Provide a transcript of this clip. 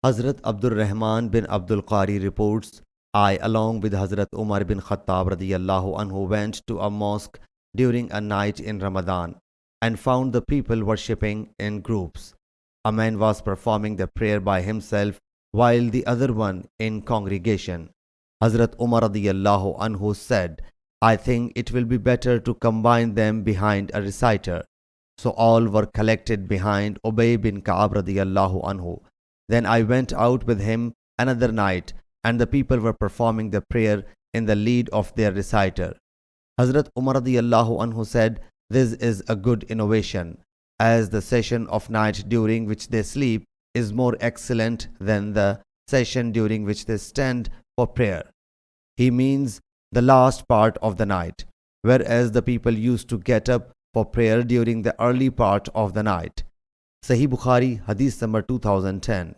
Hazrat Abdul Rahman bin Abdul Qari reports, I, along with Hazrat Umar bin Khattab radiyallahu anhu, went to a mosque during a night in Ramadan and found the people worshipping in groups. A man was performing the prayer by himself while the other one in congregation. Hazrat Umar radiyallahu anhu said, I think it will be better to combine them behind a reciter. So all were collected behind Ubay bin Ka'ab radiyallahu anhu. Then I went out with him another night, and the people were performing the prayer in the lead of their reciter. Hazrat Umar radiyallahu anhu said, This is a good innovation, as the session of night during which they sleep is more excellent than the session during which they stand for prayer. He means the last part of the night, whereas the people used to get up for prayer during the early part of the night. Sahih Bukhari Hadith number 2010.